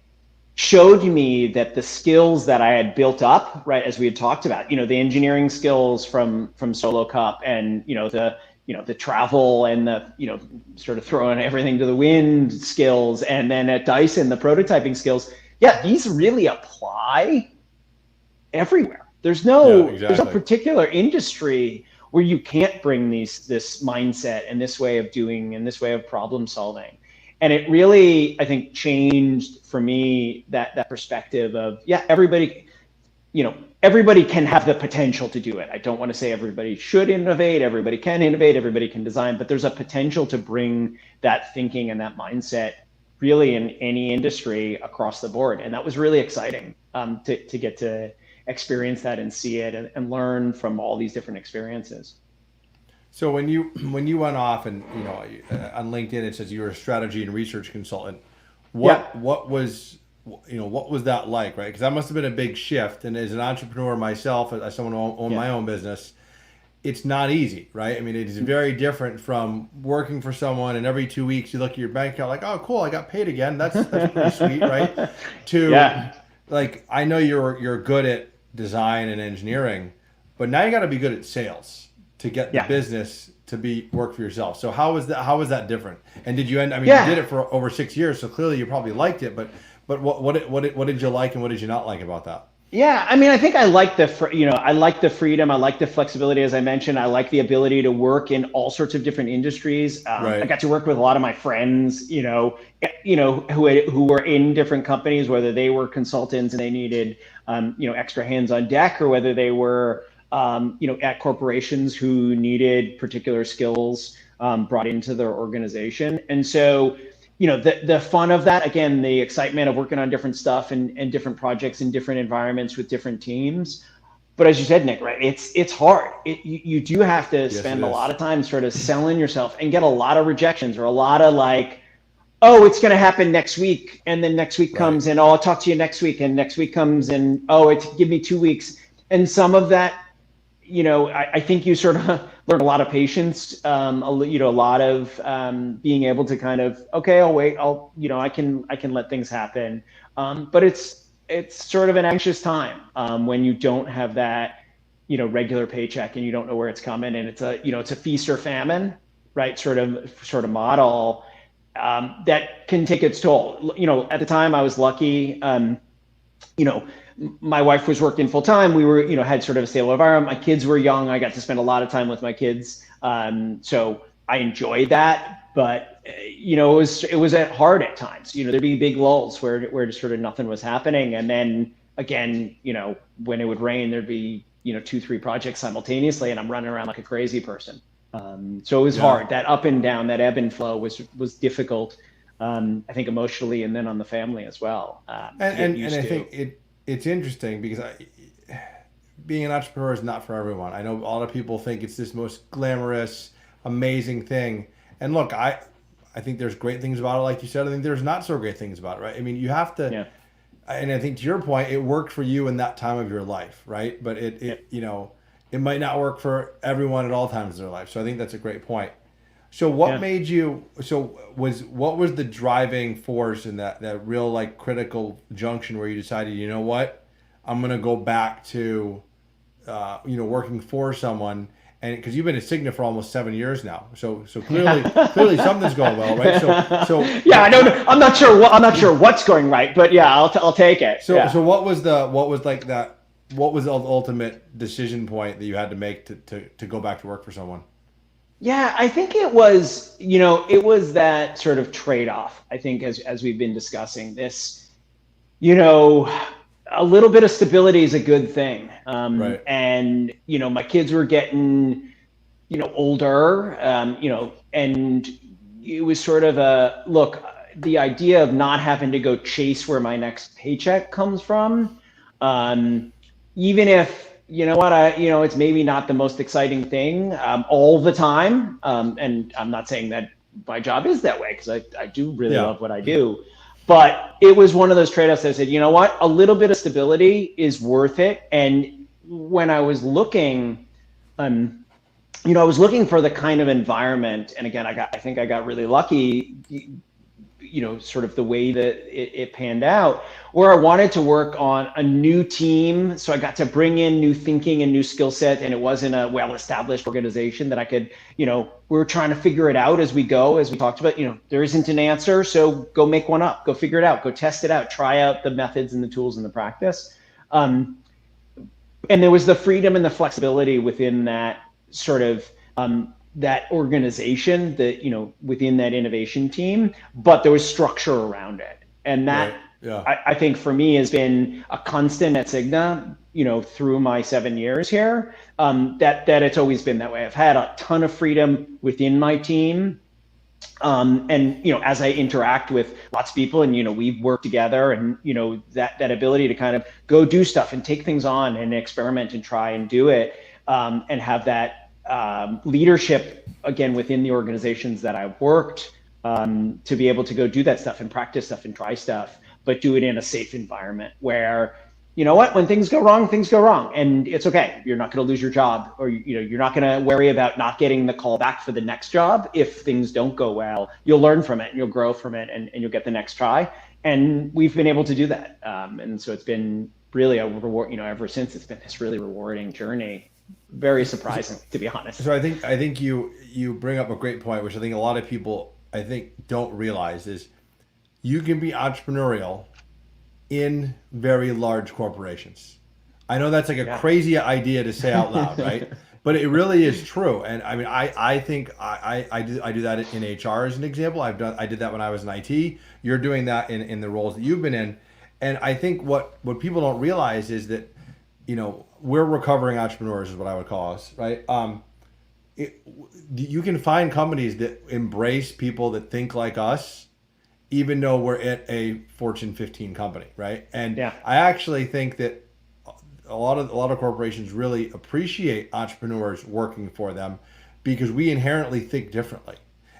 B: showed me that the skills that I had built up, right, as we had talked about, the engineering skills from Solo Cup, and the travel, and the sort of throwing everything to the wind skills, and then at Dyson the prototyping skills. Yeah, these really apply everywhere.
A: Yeah,
B: There's no
A: exactly.
B: particular industry where you can't bring this mindset and this way of doing and this way of problem solving. And it really, I think, changed for me that perspective of, yeah, everybody can have the potential to do it. I don't want to say everybody should innovate, everybody can innovate, everybody can design, but there's a potential to bring that thinking and that mindset really in any industry across the board. And that was really exciting, to get to experience that and see it, and learn from all these different experiences.
A: So when you went off, and on LinkedIn it says you were a strategy and research consultant.
B: Yeah.
A: What was what was that like, right? Because that must have been a big shift. And as an entrepreneur myself, as someone who owned
B: Yeah.
A: my own business, it's not easy, right? I mean, it is very different from working for someone, and every 2 weeks you look at your bank account like, oh, cool, I got paid again. That's pretty sweet, right? To
B: Yeah.
A: like, I know you're good at design and engineering, but now you got to be good at sales to get the
B: Yeah.
A: business to be work for yourself. So how was that? How was that different? And did you end? I mean, you did
B: Yeah.
A: it for over 6 years, so clearly you probably liked it. But what did you like and what did you not like about that?
B: Yeah, I mean, I think I like I like the freedom, I like the flexibility, as I mentioned. I like the ability to work in all sorts of different industries. I
A: Right.
B: got to work with a lot of my friends, who were in different companies, whether they were consultants and they needed, extra hands on deck, or whether they were, at corporations who needed particular skills, brought into their organization. And so, the fun of that, again, the excitement of working on different stuff, and different projects in different environments with different teams, but as you said, Nick, right, it's hard. You do have to
A: Yes,
B: spend
A: it
B: a
A: is.
B: lot of time sort of selling yourself and get a lot of rejections or a lot of like, oh, it's going to happen next week. And then next week
A: Right.
B: comes and, oh, I'll talk to you next week. And next week comes and, oh, give me 2 weeks. And some of that, I think you sort of learn a lot of patience, a lot of being able to kind of, okay, I'll wait. I can let things happen. But it's sort of an anxious time when you don't have that, regular paycheck and you don't know where it's coming. And it's a feast or famine, right? Sort of model that can take its toll. At the time I was lucky. You know, my wife was working full time. We were, had sort of a stable environment. My kids were young. I got to spend a lot of time with my kids. So I enjoyed that, but it was hard at times. There'd be big lulls where just sort of nothing was happening. And then again, when it would rain, there'd be, 2, 3 projects simultaneously and I'm running around like a crazy person. So it was
A: Yeah.
B: hard. That up and down, that ebb and flow was difficult. I think emotionally and then on the family as well. To get
A: And
B: used
A: I
B: to.
A: think it's interesting because being an entrepreneur is not for everyone. I know a lot of people think it's this most glamorous, amazing thing. And look, I think there's great things about it, like you said. I think there's not so great things about it, right? I mean, you have to,
B: Yeah.
A: and I think to your point, it worked for you in that time of your life, right? But
B: Yeah.
A: it might not work for everyone at all times in their life. So I think that's a great point. So what
B: Yeah.
A: made you? What was the driving force in that real like critical junction where you decided, you know what, I'm gonna go back to, working for someone, and because you've been at Cigna for almost 7 years now, so clearly something's going well, right? So
B: Yeah, I don't. I'm not sure. I'm not sure what's going right, but yeah, I'll take it.
A: so
B: Yeah.
A: so what was the ultimate decision point that you had to make to go back to work for someone?
B: Yeah, I think it was that sort of trade-off. I think as we've been discussing this, you know, a little bit of stability is a good thing.
A: Right.
B: And my kids were getting, older, and it was sort of a look, the idea of not having to go chase where my next paycheck comes from, um, even if it's maybe not the most exciting thing all the time. And I'm not saying that my job is that way because I do really
A: Yeah.
B: love what I do. But it was one of those trade-offs that I said, you know what, a little bit of stability is worth it. And when I was looking, I was looking for the kind of environment, and again, I think I got really lucky, sort of the way that it panned out, where I wanted to work on a new team. So I got to bring in new thinking and new skill set, and it wasn't a well-established organization that I could, we were trying to figure it out as we go, as we talked about, there isn't an answer. So go make one up, go figure it out, go test it out, try out the methods and the tools and the practice. And there was the freedom and the flexibility within that sort of that organization, that within that innovation team, but there was structure around it, and that
A: Right. Yeah.
B: I think for me has been a constant at Cigna, through my 7 years here. That it's always been that way. I've had a ton of freedom within my team. And as I interact with lots of people, and we work together, and that ability to kind of go do stuff and take things on and experiment and try and do it, and have that leadership again within the organizations that I've worked, to be able to go do that stuff and practice stuff and try stuff, but do it in a safe environment where, when things go wrong, and it's okay. You're not going to lose your job, or you're not going to worry about not getting the call back for the next job if things don't go well. You'll learn from it and you'll grow from it, and you'll get the next try. And we've been able to do that, and so it's been really a reward. Ever since, it's been this really rewarding journey. Very surprising, to be honest.
A: So I think you bring up a great point, which I think a lot of people I think don't realize is you can be entrepreneurial in very large corporations. I know that's like a
B: Yeah.
A: crazy idea to say out loud, right? But it really is true. And I mean, I think I do that in HR as an example. I did that when I was in IT. You're doing that in the roles that you've been in. And I think what people don't realize is that, we're recovering entrepreneurs is what I would call us, right? You can find companies that embrace people that think like us, even though we're at a Fortune 15 company, right? And
B: Yeah.
A: I actually think that a lot of corporations really appreciate entrepreneurs working for them because we inherently think differently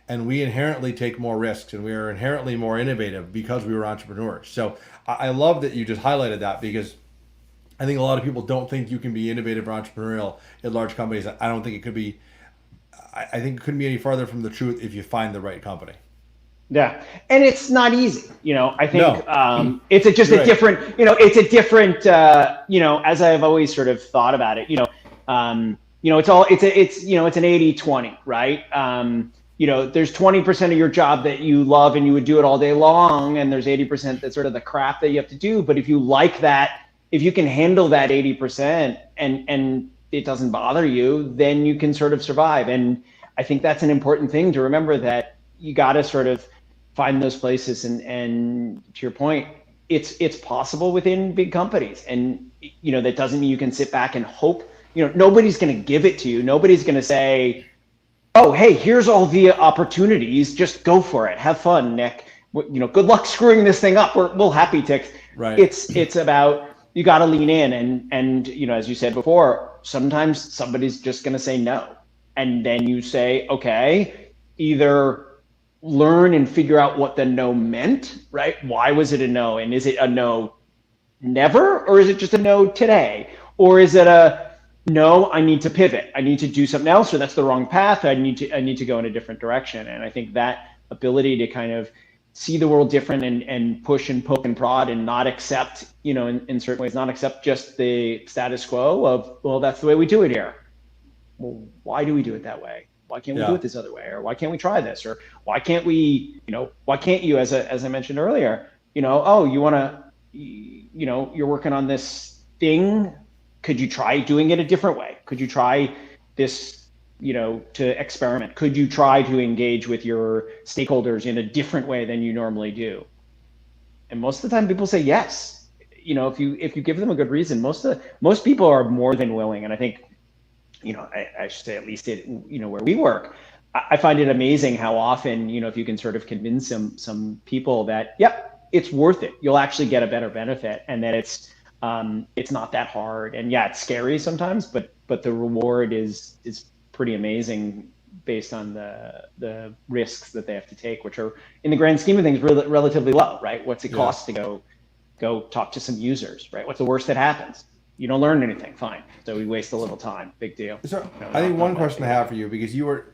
A: and we inherently take more risks and we are inherently more innovative because we were entrepreneurs. So I love that you just highlighted that because I think a lot of people don't think you can be innovative or entrepreneurial at large companies. I don't think it could be. I think it couldn't be any farther from the truth if you find the right company.
B: Yeah, and it's not easy. I think
A: No.
B: it's just
A: You're
B: a
A: right.
B: different. It's a different. As I've always sort of thought about it. It's an 80-20, right? There's 20% of your job that you love and you would do it all day long, and there's 80% that's sort of the crap that you have to do. But if you like that, if you can handle that 80% and it doesn't bother you, then you can sort of survive. And I think that's an important thing to remember, that you got to sort of find those places. And to your point, it's possible within big companies. And, that doesn't mean you can sit back and hope. Nobody's going to give it to you. Nobody's going to say, oh, hey, here's all the opportunities. Just go for it. Have fun, Nick. Good luck screwing this thing up. We'll happy tick.
A: Right.
B: It's about, you got to lean in. And, as you said before, sometimes somebody's just going to say no. And then you say, okay, either learn and figure out what the no meant, right? Why was it a no? And is it a no never, or is it just a no today? Or is it a no, I need to pivot. I need to do something else, or that's the wrong path. I need to go in a different direction. And I think that ability to kind of see the world different and push and poke and prod and not accept, in certain ways, not accept just the status quo of, well, that's the way we do it here. Well, why do we do it that way? Why can't we do it this other way? Or why can't we try this? Or why can't we, why can't you, as I mentioned earlier, oh, you want to, you're working on this thing. Could you try doing it a different way? Could you try this, to experiment? Could you try to engage with your stakeholders in a different way than you normally do? And most of the time people say yes. If you give them a good reason, most people are more than willing. And I think, I should say, at least where we work, I find it amazing how often, if you can sort of convince some people that, yep, it's worth it. You'll actually get a better benefit, and that it's not that hard. And yeah, it's scary sometimes, but the reward is pretty amazing based on the risks that they have to take, which are, in the grand scheme of things, relatively low, right? What's it cost to go talk to some users, right? What's the worst that happens? You don't learn anything, fine. So we waste a little time, big deal.
A: So I think one question I have for you, because you were,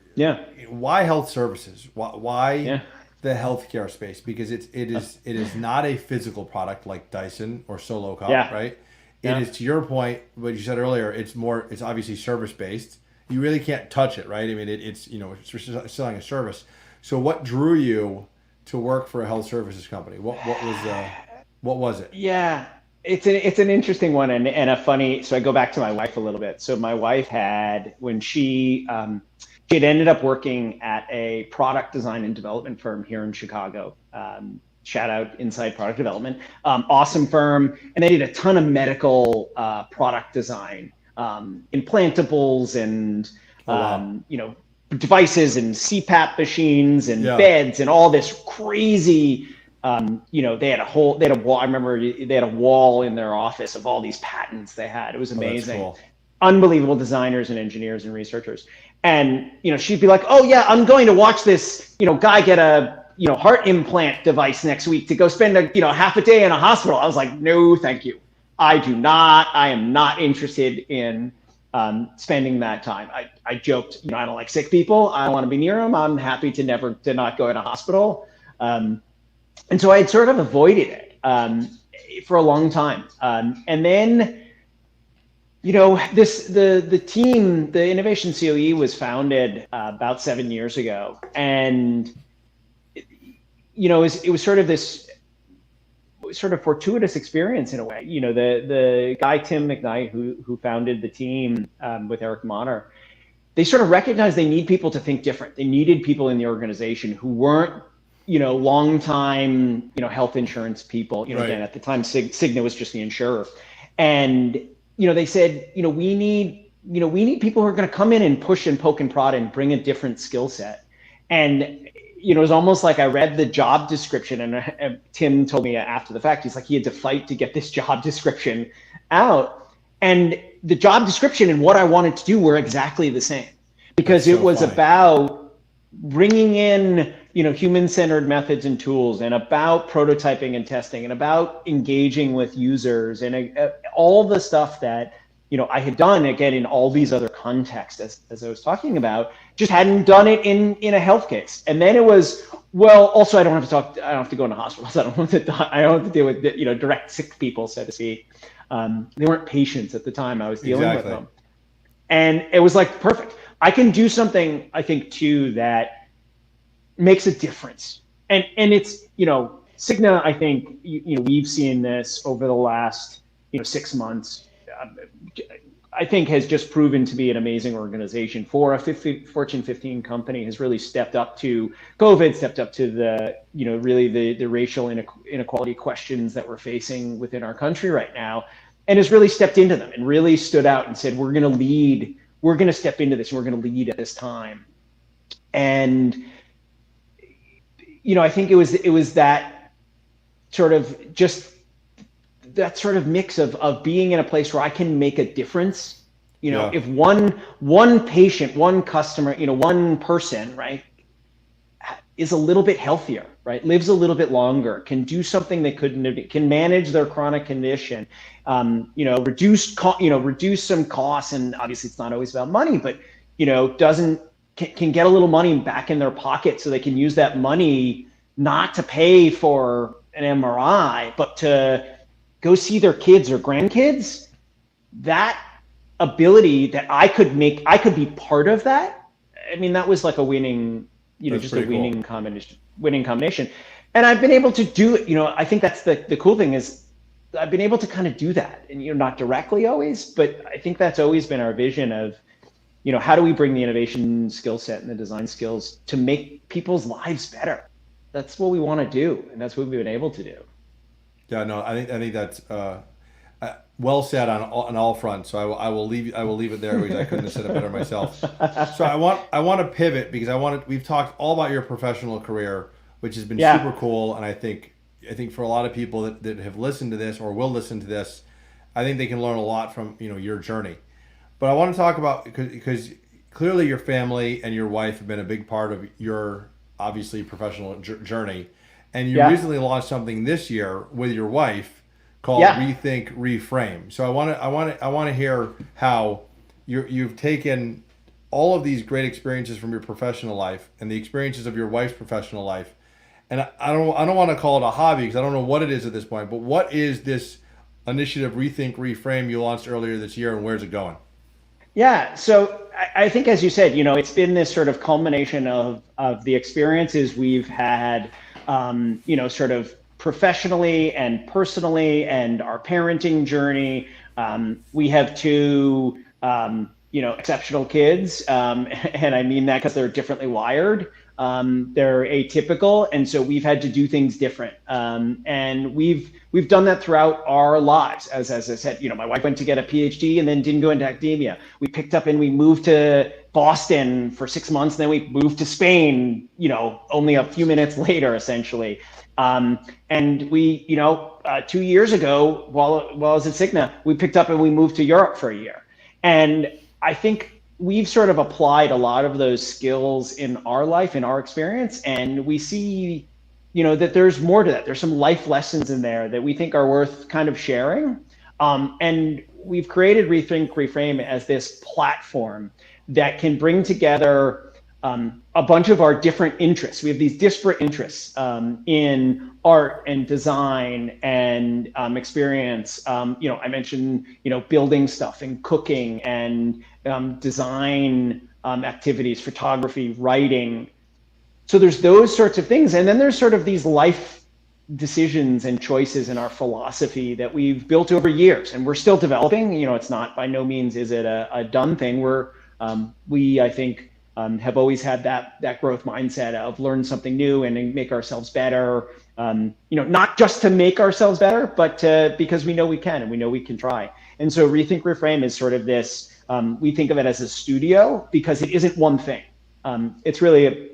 A: why health services? Why the healthcare space? Because it is not a physical product like Dyson or Solo Cup, right? It is, to your point, what you said earlier, it's obviously service based. You really can't touch it, right? I mean, it's selling a service. So what drew you to work for a health services company? What was it?
B: Yeah. It's an interesting one and a funny. So I go back to my wife a little bit. So my wife had, when she had ended up working at a product design and development firm here in Chicago. Shout out Inside Product Development, awesome firm, and they did a ton of medical product design, implantables and devices and CPAP machines and beds and all this crazy. They had a wall. I remember they had a wall in their office of all these patents they had. It was amazing. Cool. Unbelievable designers and engineers and researchers. And, she'd be like, oh yeah, I'm going to watch this, guy get a, heart implant device next week to go spend half a day in a hospital. I was like, no, thank you. I am not interested in spending that time. I joked, I don't like sick people. I don't want to be near them. I'm happy to not go in a hospital. And so I had sort of avoided it for a long time. And then, the team, the Innovation COE was founded about 7 years ago. And, it was sort of this sort of fortuitous experience in a way. The guy, Tim McKnight, who founded the team with Eric Monner, they sort of recognized they need people to think different. They needed people in the organization who weren't, long time, health insurance people, right. Again, at the time, Cigna was just the insurer. And, they said, we need people who are going to come in and push and poke and prod and bring a different skill set. And, it was almost like I read the job description, and Tim told me after the fact, he's like, he had to fight to get this job description out. And the job description and what I wanted to do were exactly the same, because it was about bringing in, human-centered methods and tools, and about prototyping and testing, and about engaging with users, and all the stuff that, I had done, again, in all these other contexts, as I was talking about, just hadn't done it in a health case. And then it was, well, also I don't have to go into hospitals. I don't have to deal with, direct sick people, so to speak. They weren't patients at the time I was dealing with them. And it was like, perfect. I can do something, I think, too, that makes a difference. And it's, Cigna, I think, we've seen this over the last, 6 months. I think has just proven to be an amazing organization. For a Fortune 15 company, has really stepped up to COVID, stepped up to the, really the racial inequality questions that we're facing within our country right now, and has really stepped into them and really stood out and said, we're going to lead, we're going to step into this, and we're going to lead at this time. And, I think it was that sort of that sort of mix of being in a place where I can make a difference. If one patient, one customer, one person, right, is a little bit healthier, right, lives a little bit longer, can do something they couldn't, can manage their chronic condition, reduce some costs, and obviously it's not always about money, but can get a little money back in their pocket, so they can use that money not to pay for an MRI, but to go see their kids or grandkids. That ability that I could be part of that. I mean, that was like a winning, just a winning combination. And I've been able to do it. I think that's the cool thing is I've been able to kind of do that, and not directly always, but I think that's always been our vision of, how do we bring the innovation skill set and the design skills to make people's lives better? That's what we want to do, and that's what we've been able to do.
A: Yeah, no, I think that's well said on all fronts. So I will leave it there, because I couldn't have said it better myself. So I want to pivot, because we've talked all about your professional career, which has been super cool, and I think for a lot of people that have listened to this or will listen to this, I think they can learn a lot from your journey. But I want to talk about, because clearly your family and your wife have been a big part of your obviously professional journey. And you recently launched something this year with your wife called Rethink Reframe. So I want to hear how you've taken all of these great experiences from your professional life and the experiences of your wife's professional life. And I don't want to call it a hobby, because I don't know what it is at this point. But what is this initiative Rethink Reframe you launched earlier this year, and where's it going?
B: Yeah, so I think, as you said, it's been this sort of culmination of the experiences we've had, sort of professionally and personally, and our parenting journey. We have two, exceptional kids, and I mean that because they're differently wired. They're atypical, and so we've had to do things different. And we've done that throughout our lives. As I said, my wife went to get a PhD and then didn't go into academia. We picked up and we moved to Boston for 6 months, and then we moved to Spain, only a few minutes later, essentially. And we, 2 years ago, while I was at Cigna, we picked up and we moved to Europe for a year. And I think we've sort of applied a lot of those skills in our life, in our experience, and we see, that there's more to that. There's some life lessons in there that we think are worth kind of sharing. And we've created Rethink Reframe as this platform that can bring together a bunch of our different interests. We have these disparate interests in art and design and experience. I mentioned, building stuff and cooking and design activities, photography, writing. So there's those sorts of things. And then there's sort of these life decisions and choices in our philosophy that we've built over years, and we're still developing. It's not, by no means is it a done thing. We, I think, have always had that growth mindset of learn something new and make ourselves better. Not just to make ourselves better, but because we know we can, and we know we can try. And so Rethink Reframe is sort of this, we think of it as a studio, because it isn't one thing. It's really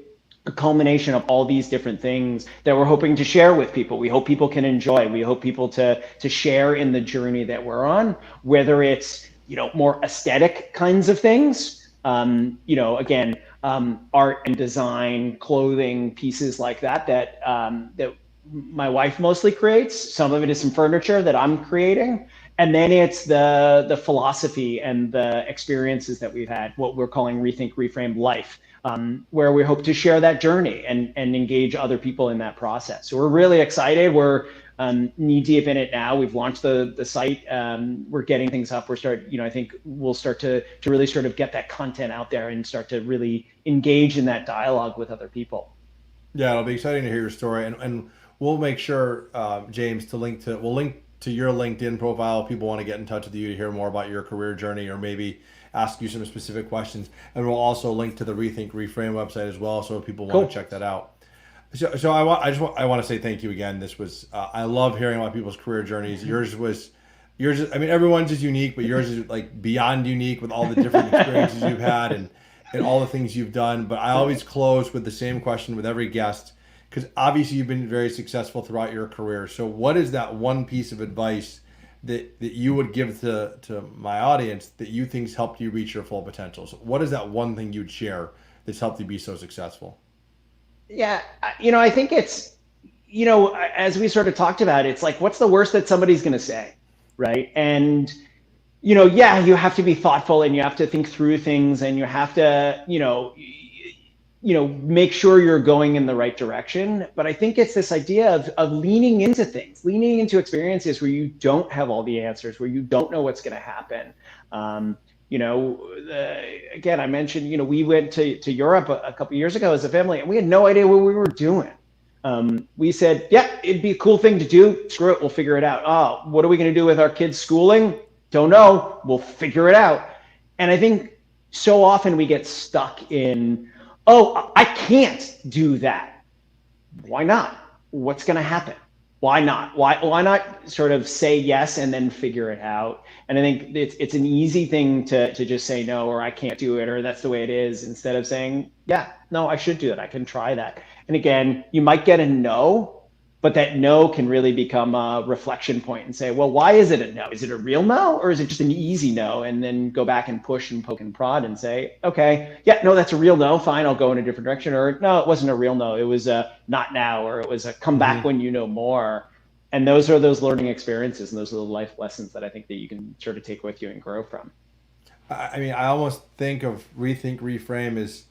B: a culmination of all these different things that we're hoping to share with people. We hope people can enjoy. We hope people to share in the journey that we're on, whether it's, more aesthetic kinds of things, again, art and design, clothing, pieces like that my wife mostly creates. Some of it is some furniture that I'm creating. And then it's the philosophy and the experiences that we've had, what we're calling Rethink, Reframe Life, where we hope to share that journey and engage other people in that process. So we're really excited. We're knee deep in it now. We've launched the site. We're getting things up. I think we'll start to really sort of get that content out there and start to really engage in that dialogue with other people.
A: Yeah, it'll be exciting to hear your story, and we'll make sure, James, we'll link to your LinkedIn profile. If people want to get in touch with you to hear more about your career journey, or maybe ask you some specific questions, and we'll also link to the Rethink Reframe website as well, so if people want to check that out. So I want to say thank you again. This was I love hearing about people's career journeys. Yours. I mean, everyone's is unique, but yours is like beyond unique with all the different experiences you've had and all the things you've done. But I always close with the same question with every guest, because obviously you've been very successful throughout your career. So what is that one piece of advice that you would give to my audience that you think's helped you reach your full potential? So what is that one thing you'd share that's helped you be so successful?
B: Yeah, I think it's, as we sort of talked about, it's like, what's the worst that somebody's going to say, right? And, yeah, you have to be thoughtful and you have to think through things and you have to, make sure you're going in the right direction. But I think it's this idea of leaning into things, leaning into experiences where you don't have all the answers, where you don't know what's going to happen. Again, I mentioned, we went to Europe a couple of years ago as a family, and we had no idea what we were doing. We said, yeah, it'd be a cool thing to do. Screw it, we'll figure it out. Oh, what are we going to do with our kids' schooling? Don't know. We'll figure it out. And I think so often we get stuck in, oh, I can't do that. Why not? What's going to happen? Why not? Why not sort of say yes and then figure it out? And I think it's an easy thing to just say no, or I can't do it, or that's the way it is, instead of saying, yeah, no, I should do that. I can try that. And again, you might get a no, but that no can really become a reflection point and say, well, why is it a no? Is it a real no, or is it just an easy no? And then go back and push and poke and prod and say, okay, yeah, no, that's a real no. Fine, I'll go in a different direction. Or no, it wasn't a real no. It was a not now, or it was a come back when you know more. And those are those learning experiences, and those are the life lessons that I think that you can sort of take with you and grow from.
A: I mean, I almost think of Rethink, Reframe as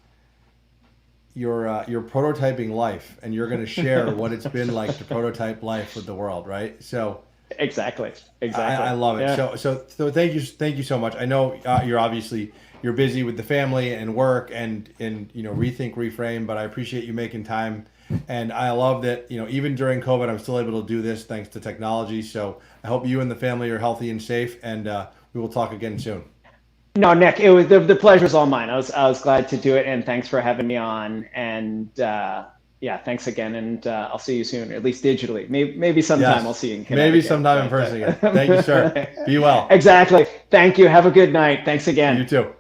A: you're prototyping life, and you're going to share what it's been like to prototype life with the world, right? So
B: exactly.
A: I love it. Yeah. So thank you so much. I know you're busy with the family and work and Rethink, Reframe, but I appreciate you making time. And I love that, even during COVID, I'm still able to do this thanks to technology. So I hope you and the family are healthy and safe, and we will talk again soon.
B: No, Nick, it was the pleasure's all mine. I was glad to do it, and thanks for having me on. And yeah, thanks again, and I'll see you soon, at least digitally. Maybe sometime yes. I'll see you in Connecticut.
A: Maybe sometime in person again. Thank you, sir. Be well.
B: Exactly. Thank you. Have a good night. Thanks again.
A: You too.